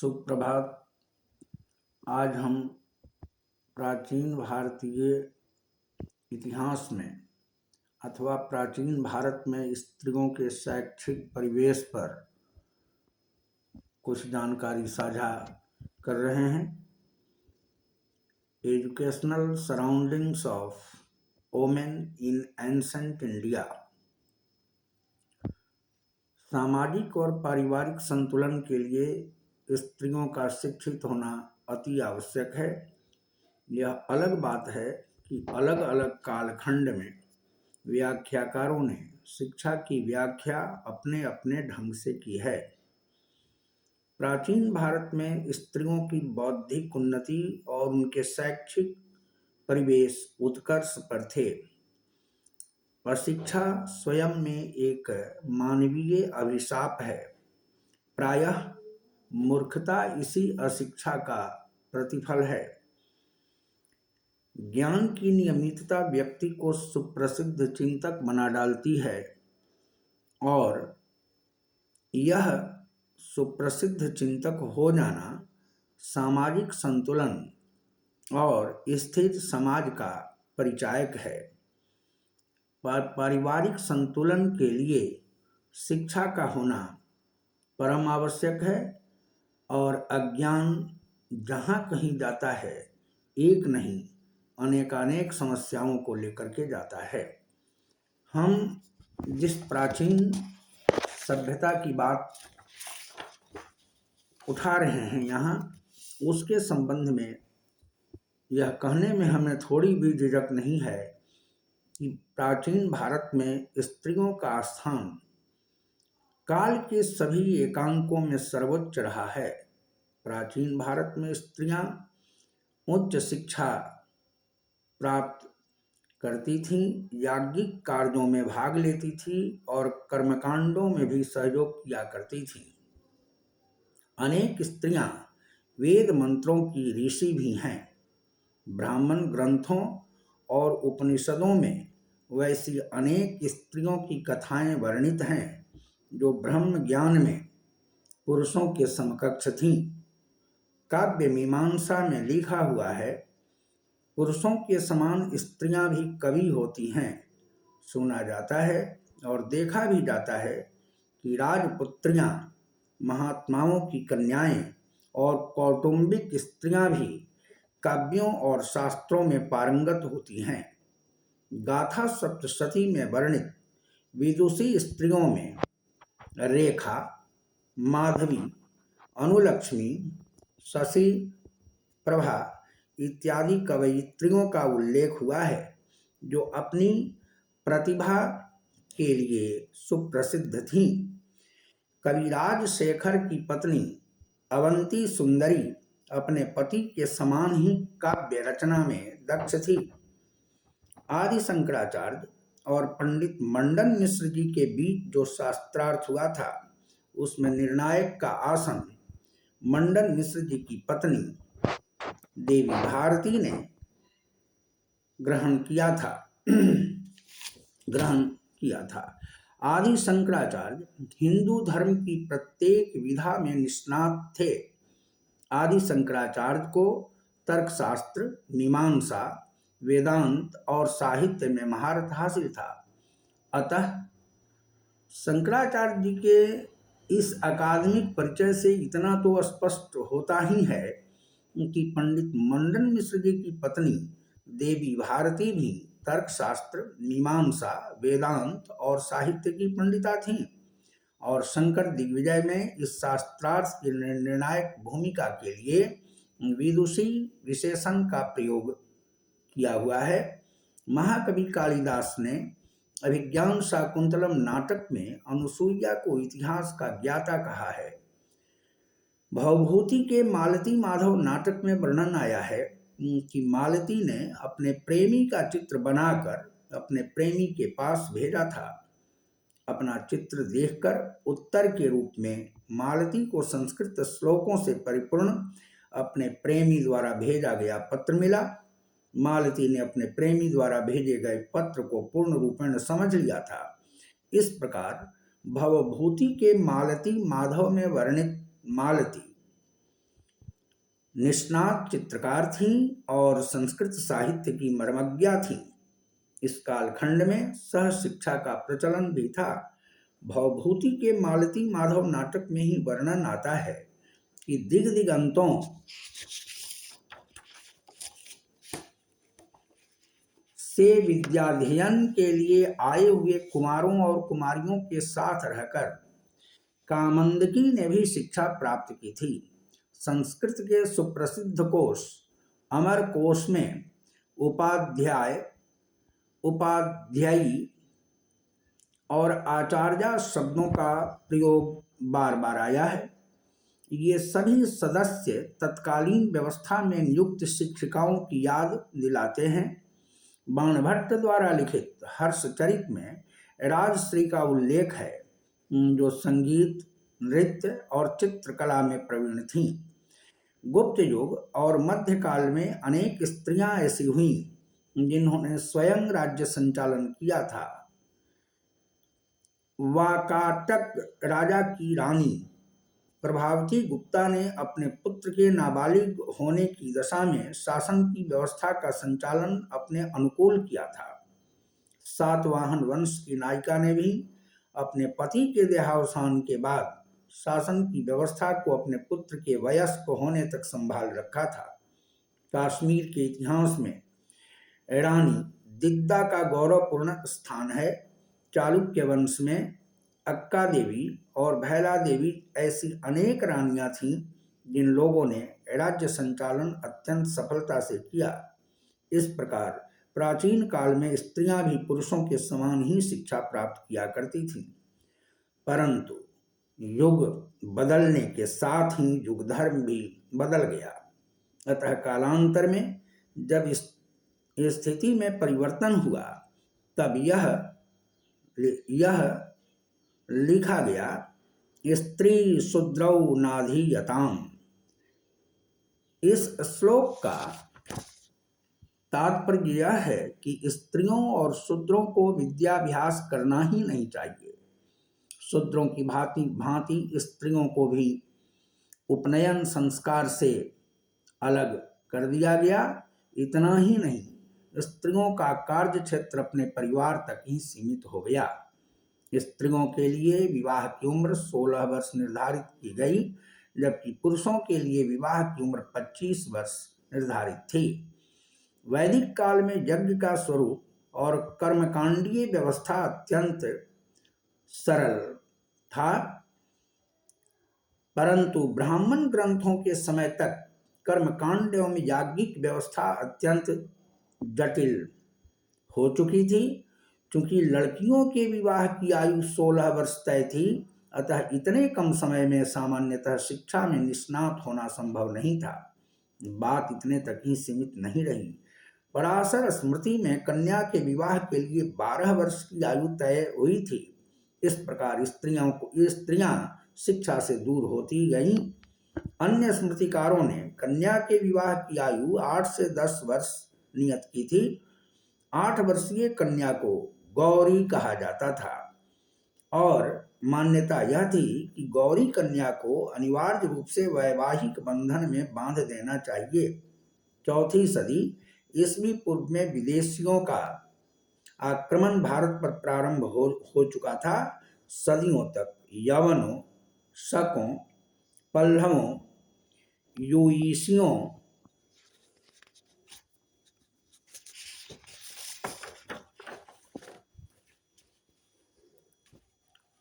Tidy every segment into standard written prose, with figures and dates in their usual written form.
सुप्रभात। आज हम प्राचीन भारतीय इतिहास में अथवा प्राचीन भारत में स्त्रियों के शैक्षिक परिवेश पर कुछ जानकारी साझा कर रहे हैं। Educational surroundings of women in ancient India. सामाजिक और पारिवारिक संतुलन के लिए स्त्रियों का शिक्षित होना अति आवश्यक है। यह अलग बात है कि अलग अलग कालखंड में व्याख्याकारों ने शिक्षा की व्याख्या अपने अपने ढंग से की है। प्राचीन भारत में स्त्रियों की बौद्धिक उन्नति और उनके शैक्षिक परिवेश उत्कर्ष पर थे। अशिक्षा स्वयं में एक मानवीय अभिशाप है। प्रायः मूर्खता इसी अशिक्षा का प्रतिफल है। ज्ञान की नियमितता व्यक्ति को सुप्रसिद्ध चिंतक बना डालती है और यह सुप्रसिद्ध चिंतक हो जाना सामाजिक संतुलन और स्थिर समाज का परिचायक है। पारिवारिक संतुलन के लिए शिक्षा का होना परम आवश्यक है और अज्ञान जहाँ कहीं जाता है एक नहीं अनेकानेक समस्याओं को लेकर के जाता है। हम जिस प्राचीन सभ्यता की बात उठा रहे हैं यहाँ, उसके संबंध में यह कहने में हमें थोड़ी भी झिझक नहीं है कि प्राचीन भारत में स्त्रियों का स्थान काल के सभी एकांकों में सर्वोच्च रहा है। प्राचीन भारत में स्त्रियां उच्च शिक्षा प्राप्त करती थीं, याज्ञिक कार्यों में भाग लेती थीं और कर्मकांडों में भी सहयोग किया करती थीं। अनेक स्त्रियां वेद मंत्रों की ऋषि भी हैं। ब्राह्मण ग्रंथों और उपनिषदों में वैसी अनेक स्त्रियों की कथाएं वर्णित हैं जो ब्रह्म ज्ञान में पुरुषों के समकक्ष थीं। काव्य मीमांसा में लिखा हुआ है, पुरुषों के समान स्त्रियां भी कवि होती हैं। सुना जाता है और देखा भी जाता है कि राजपुत्रियां, महात्माओं की कन्याएं और कौटुंबिक स्त्रियां भी काव्यों और शास्त्रों में पारंगत होती हैं। गाथा सप्तशती में वर्णित विदुषी स्त्रियों में रेखा, माधवी, अनुलक्ष्मी, शशि प्रभा इत्यादि कवयित्रियों का उल्लेख हुआ है जो अपनी प्रतिभा के लिए सुप्रसिद्ध थीं। कविराज शेखर की पत्नी अवंती सुंदरी अपने पति के समान ही काव्य रचना में दक्ष थी। आदि शंकराचार्य और पंडित मंडन मिश्र जी के बीच जो शास्त्रार्थ हुआ था, उसमें निर्णायक का आसन मंडन मिश्र जी की पत्नी देवी भारती ने ग्रहण किया था। आदि शंकराचार्य हिंदू धर्म की प्रत्येक विधा में निष्णात थे। आदि शंकराचार्य को तर्कशास्त्र, मीमांसा, वेदांत और साहित्य में महारत हासिल था। अतः शंकराचार्य जी के इस अकादमिक परिचय से इतना तो स्पष्ट होता ही है कि पंडित मंडन मिश्र जी की पत्नी देवी भारती भी तर्कशास्त्र, मीमांसा, वेदांत और साहित्य की पंडिता थीं और शंकर दिग्विजय में इस शास्त्रार्थ की निर्णायक भूमिका के लिए विदुषी विशेषण का प्रयोग किया हुआ है। महाकवि कालिदास ने अभिज्ञान शाकुंतलम नाटक में अनुसूया को इतिहास का ज्ञाता कहा है। भवभूति के मालती माधव नाटक में वर्णन आया है कि मालती ने अपने प्रेमी का चित्र बनाकर अपने प्रेमी के पास भेजा था। अपना चित्र देखकर उत्तर के रूप में मालती को संस्कृत श्लोकों से परिपूर्ण अपने प्रेमी द्वारा भेजा गया पत्र मिला। मालती ने अपने प्रेमी द्वारा भेजे गए पत्र को पूर्ण रूपेण समझ लिया था। इस प्रकार भवभूति के मालती माधव में वर्णित मालती निष्णात चित्रकार थीं और संस्कृत साहित्य की मर्मज्ञा थीं। इस कालखंड में सह शिक्षा का प्रचलन भी था। भवभूति के मालती माधव नाटक में ही वर्णन आता है कि दिगंतों से विद्याध्ययन के लिए आए हुए कुमारों और कुमारियों के साथ रहकर कामंदकी ने भी शिक्षा प्राप्त की थी। संस्कृत के सुप्रसिद्ध कोश अमर कोश में उपाध्यायी और आचार्य शब्दों का प्रयोग बार बार आया है। ये सभी सदस्य तत्कालीन व्यवस्था में नियुक्त शिक्षिकाओं की याद दिलाते हैं। बाणभट्ट द्वारा लिखित हर्षचरित में राजश्री का उल्लेख है, जो संगीत, नृत्य और चित्रकला में प्रवीण थीं। गुप्त युग और मध्यकाल में अनेक स्त्रियां ऐसी हुईं जिन्होंने स्वयं राज्य संचालन किया था। वाकाटक राजा की रानी प्रभावती गुप्ता ने अपने पुत्र के नाबालिग होने की दशा में शासन की व्यवस्था का संचालन अपने अनुकूल किया था। सातवाहन वंश की नायिका ने भी अपने पति के देहावसान के बाद शासन की व्यवस्था को अपने पुत्र के वयस्क होने तक संभाल रखा था। कश्मीर के इतिहास में रानी दिद्दा का गौरवपूर्ण स्थान है। चालुक्य वंश में अक्का देवी और भैला देवी ऐसी अनेक रानियां थीं जिन लोगों ने राज्य संचालन अत्यंत सफलता से किया। इस प्रकार प्राचीन काल में स्त्रियां भी पुरुषों के समान ही शिक्षा प्राप्त किया करती थीं। परंतु युग बदलने के साथ ही युग धर्म भी बदल गया। अतः कालांतर में जब इस स्थिति में परिवर्तन हुआ, तब यह लिखा गया, स्त्री शूद्रौ नाधीयताम्। इस श्लोक का तात्पर्य यह है कि स्त्रियों और शूद्रों को विद्याभ्यास करना ही नहीं चाहिए। शूद्रों की भांति भांति स्त्रियों को भी उपनयन संस्कार से अलग कर दिया गया। इतना ही नहीं, स्त्रियों का कार्य क्षेत्र अपने परिवार तक ही सीमित हो गया। स्त्रियों के लिए विवाह की उम्र 16 वर्ष निर्धारित की गई, जबकि पुरुषों के लिए विवाह की उम्र 25 वर्ष निर्धारित थी। वैदिक काल में यज्ञ का स्वरूप और कर्मकांडीय व्यवस्था अत्यंत सरल था, परंतु ब्राह्मण ग्रंथों के समय तक कर्मकांड एवं याज्ञिक व्यवस्था अत्यंत जटिल हो चुकी थी। चूंकि लड़कियों के विवाह की आयु 16 वर्ष तय थी, अतः इतने कम समय में सामान्यतः शिक्षा में निष्णात होना संभव नहीं था। बात इतने तक ही सीमित नहीं रही। पराशर स्मृति में कन्या के विवाह के लिए 12 वर्ष की आयु तय हुई थी। इस प्रकार स्त्रियां शिक्षा से दूर होती गईं। अन्य स्मृतिकारों ने कन्या के विवाह की आयु 8 से 10 वर्ष नियत की थी। 8 वर्षीय कन्या को गौरी कहा जाता था और मान्यता यह थी कि गौरी कन्या को अनिवार्य रूप से वैवाहिक बंधन में बांध देना चाहिए। 4वीं सदी ईस्वी पूर्व में विदेशियों का आक्रमण भारत पर प्रारंभ हो चुका था। सदियों तक यवनों, शकों, पल्लवों, यूईसियों,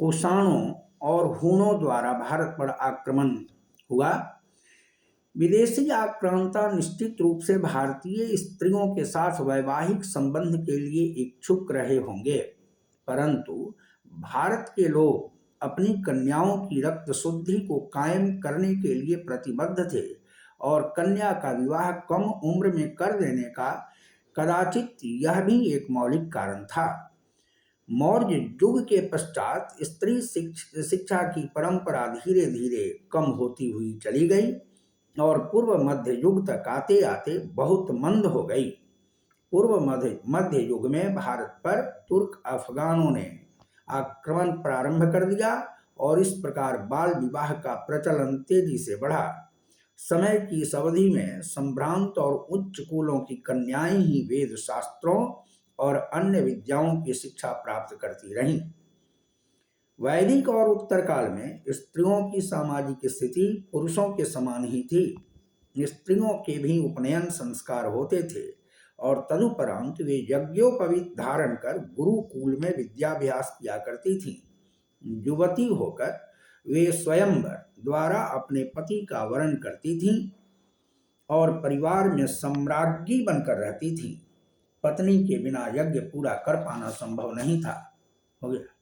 कुषाणों और हूणों द्वारा भारत पर आक्रमण हुआ। विदेशी आक्रांता निश्चित रूप से भारतीय स्त्रियों के साथ वैवाहिक संबंध के लिए इच्छुक रहे होंगे, परंतु भारत के लोग अपनी कन्याओं की रक्त शुद्धि को कायम करने के लिए प्रतिबद्ध थे और कन्या का विवाह कम उम्र में कर देने का कदाचित यह भी एक मौलिक कारण था। मौर्य युग के पश्चात स्त्री शिक्षा की परंपरा धीरे धीरे कम होती हुई चली गई और पूर्व मध्य युग तक आते आते बहुत मंद हो गई। पूर्व मध्य युग में भारत पर तुर्क अफगानों ने आक्रमण प्रारंभ कर दिया और इस प्रकार बाल विवाह का प्रचलन तेजी से बढ़ा। समय की इस अवधि में संभ्रांत और उच्च कुलों की कन्याएं ही वेद शास्त्रों और अन्य विद्याओं की शिक्षा प्राप्त करती रहीं। वैदिक और उत्तर काल में स्त्रियों की सामाजिक स्थिति पुरुषों के समान ही थी। स्त्रियों के भी उपनयन संस्कार होते थे और तदुपरांत वे यज्ञोपवीत धारण कर गुरुकुल में विद्याभ्यास किया करती थीं। युवती होकर वे स्वयंवर द्वारा अपने पति का वरण करती थीं और परिवार में सम्राज्ञी बनकर रहती थीं। पत्नी के बिना यज्ञ पूरा कर पाना संभव नहीं था। हो गया।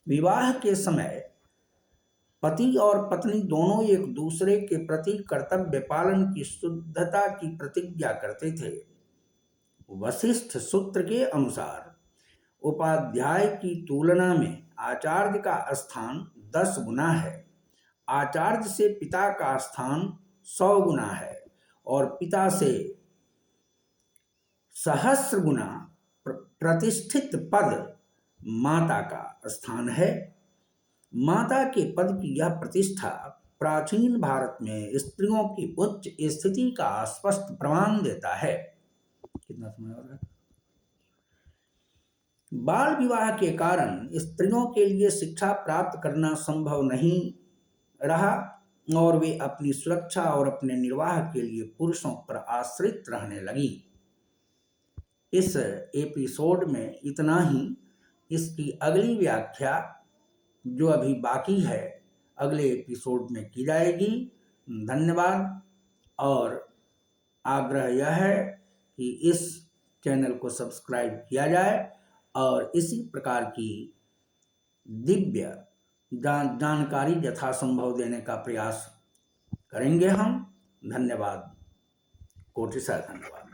विवाह के समय पति और पत्नी दोनों एक दूसरे के प्रति कर्तव्य पालन की शुद्धता की प्रतिज्ञा करते थे। वशिष्ठ सूत्र के अनुसार उपाध्याय की तुलना में आचार्य का स्थान 10 गुना है। आचार्य से पिता का स्थान 100 गुना है और पिता से सहस्र गुना प्रतिष्ठित पद माता का स्थान है। माता के पद की यह प्रतिष्ठा प्राचीन भारत में स्त्रियों की उच्च स्थिति का स्पष्ट प्रमाण देता है। कितना समय हो रहा है? बाल विवाह के कारण स्त्रियों के लिए शिक्षा प्राप्त करना संभव नहीं रहा और वे अपनी सुरक्षा और अपने निर्वाह के लिए पुरुषों पर आश्रित रहने लगी। इस एपिसोड में इतना ही। इसकी अगली व्याख्या जो अभी बाकी है अगले एपिसोड में की जाएगी। धन्यवाद। और आग्रह यह है कि इस चैनल को सब्सक्राइब किया जाए और इसी प्रकार की दिव्य जानकारी यथासंभव देने का प्रयास करेंगे हम। धन्यवाद। कोटि से धन्यवाद।